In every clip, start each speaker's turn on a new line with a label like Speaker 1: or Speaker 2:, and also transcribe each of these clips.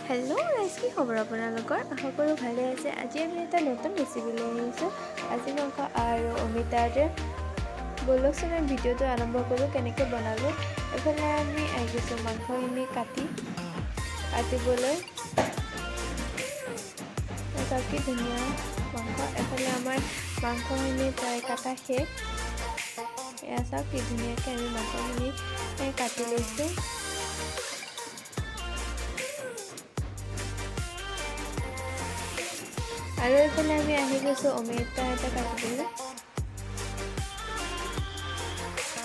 Speaker 1: Hello' guys, কি খবৰ আপোনালোকৰ? আশা কৰোঁ ভালে আছে। আজি আমি এটা নতুন ৰেচিপি লৈ আহিছোঁ, আজি মাংস আৰু অমিতাৰ। ব'লকচোন আমি ভিডিঅ'টো আৰম্ভ কৰোঁ কেনেকৈ বনালোঁ। এইফালে আমি আহি গৈছোঁ মাংসখিনি কাটিবলৈ। চাওক কি ধুনীয়া মাংস। এফালে আমাৰ মাংসখিনি প্ৰায় কাটা শেষ। এয়া চাওক কি ধুনীয়াকৈ আমি মাংসখিনি কাটি লৈছোঁ। আৰু এইফালে আমি আহি গৈছোঁ অমিতা এটা কাটিবলৈ।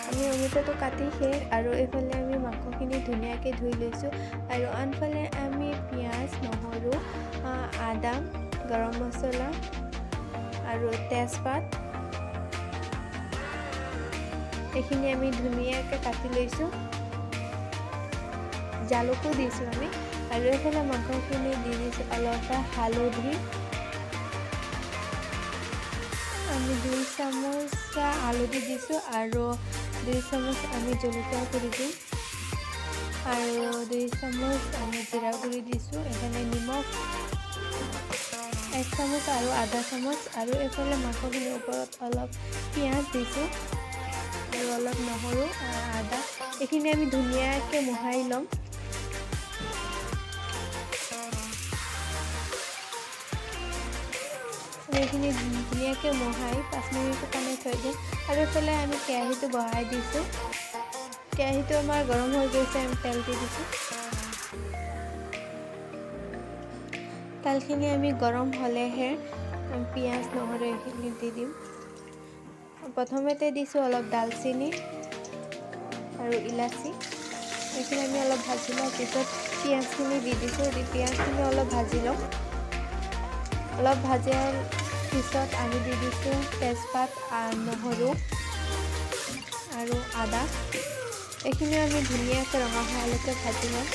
Speaker 1: আমি অমিতাটো কাটি শেষ আৰু এইফালে আমি মাংসখিনি ধুনীয়াকৈ ধুই লৈছোঁ। আৰু আনফালে আমি পিঁয়াজ, নহৰু, আদা, গৰম মছলা আৰু তেজপাত এইখিনি আমি ধুনীয়াকৈ কাটি লৈছোঁ। জালুকো দিছোঁ আমি। আৰু এইফালে মাংসখিনি দি দিছোঁ অলপ হালধি। আমি 2 চামুচ হালধি দিছোঁ আৰু 2 চামুচ আমি জলকীয়া গুড়ি দিম আৰু 2 চামুচ আমি জিৰা গুড়ি দিছোঁ। এইফালে নিমখ 1 চামুচ আৰু আধা চামুচ। আৰু এইফালে মাংসখিনিৰ ওপৰত অলপ পিঁয়াজ দিছোঁ আৰু অলপ নহৰু আদা। এইখিনি আমি ধুনীয়াকৈ মোহাৰি ল'ম। এইখিনি ধুনীয়াকৈ মোহাৰি 5 মিনিটৰ কাৰণে থৈ দিম। আৰু এইফালে আমি কেৰাহীটো বহাই দিছোঁ। কেৰাহীটো আমাৰ গৰম হৈ গৈছে, আমি তেল দি দিছোঁ। তেলখিনি আমি গৰম হ'লেহে পিঁয়াজ, নহৰু এইখিনি দি দিম। প্ৰথমতে দিছোঁ অলপ ডালচেনি আৰু ইলাচি। এইখিনি আমি অলপ ভাজি লওঁ। পিছত পিঁয়াজখিনি দি দিছোঁ। পিঁয়াজখিনি অলপ ভাজি ল'ম। অলপ ভাজাৰ পিছত আমি দি দিছোঁ তেজপাত, নহৰু আৰু আদা। এইখিনি আমি ধুনীয়াকৈ ৰঙা হোৱালৈকে ভাজি ল'ম।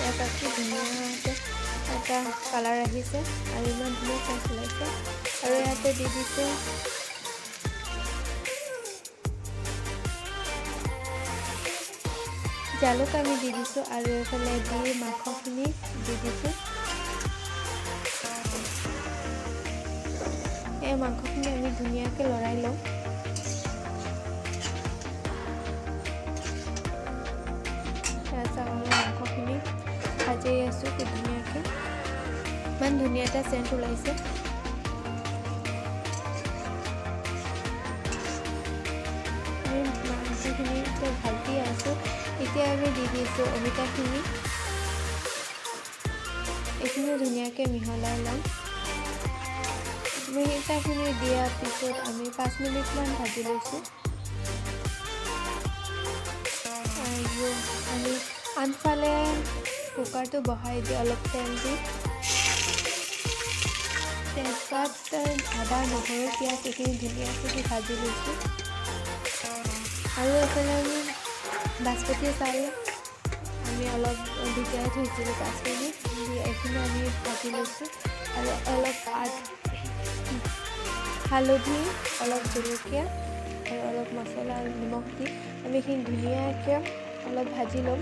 Speaker 1: ইয়াত কি ধুনীয়াকৈ এটা কালাৰ আহিছে আৰু ইমান ধুনীয়া টেষ্ট ওলাইছে। আৰু ইয়াতে দি দিছোঁ জালুক আমি দি দিছোঁ আৰু এইফালে মাংসখিনি দি দিছোঁ। এই মাংসখিনি আমি ধুনীয়াকৈ লৰাই লওঁ। আমি মাংসখিনি ভাজি আছোঁ কি ধুনীয়াকৈ। ইমান ধুনীয়া এটা চেণ্ট ওলাইছে। আমি মাংসখিনি ভাজি আছোঁ। এতিয়া আমি দি দিছোঁ অমিতাখিনি। এইখিনিও ধুনীয়াকৈ মিহলাই ল'ম। অমিতাখিনি দিয়াৰ পিছত আমি 5 মিনিটমান ভাজি লৈছোঁ। আৰু আমি আনফালে কুকাৰটো বহাই দি অলপ তেল দি তেজপাত, আদা, নহৰু, পিঁয়াজ এইখিনি ধুনীয়াকৈ ভাজি লৈছোঁ। আৰু এইফালে আমি বাচমতি চাউল আমি অলপ ভিজাই থৈছিলোঁ 5 মিনিট। এইখিনি আমি ভাজি লৈছোঁ। আৰু অলপ হালধি, অলপ জলকীয়া আৰু অলপ মছলা আৰু নিমখ দি আমি এইখিনি ধুনীয়াকৈ অলপ ভাজি ল'ম।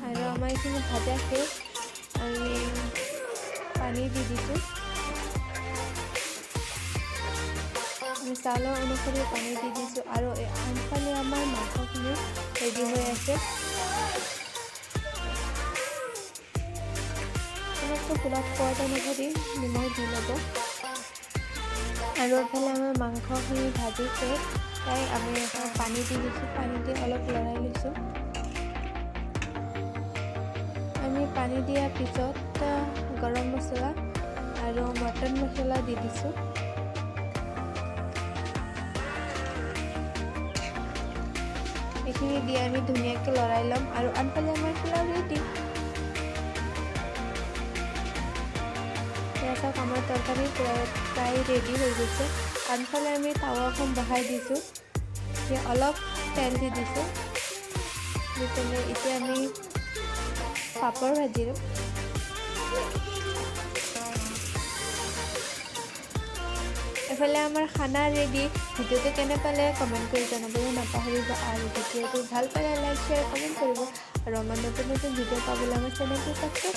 Speaker 1: আৰু আমাৰ এইখিনি ভাজা শেষ। আমি পানী দি দিছোঁ। আমি চাউলৰ অনুসৰি পানী দি দিছোঁ। আৰু আনফালে আমাৰ মাংসখিনি ৰেডি হৈ আছে। অলপটো পোলাপ সোৱাদ অনুসৰি নিমখ দি ল'ব। আৰু এইফালে আমাৰ মাংসখিনি ভাজি শেষ। তাই আমি পানী দি দিছোঁ। পানী দি অলপ লৰাই লৈছোঁ। আমি পানী দিয়াৰ পিছত গৰম মছলা আৰু মটন মছলা দি দিছোঁ। এইখিনি দি আমি ধুনীয়াকৈ লৰাই ল'ম। আৰু আনফালে আমাৰ পোলাও ৰেডি। চাওক আমাৰ তৰকাৰী প্ৰায় ৰেডি হৈ গৈছে। আনফালে আমি টাৱাখন বহাই দিছোঁ। অলপ তেল দি দিছোঁ। দি পেলাই এতিয়া আমি পাপৰ ভাজিলোঁ। এফালে আমাৰ খানা ৰেডি। ভিডিঅ'টো কেনে পালে কমেণ্ট কৰি জনাবলৈ নাপাহৰিব, আৰু ভিডিঅ'টো ভাল পালে লাইক শ্বেয়াৰ কমেণ্ট কৰিব, আৰু আমাৰ নতুন নতুন ভিডিঅ' পাবলৈ আমাৰ চেনেলটো ছাবস্ক্ৰাইব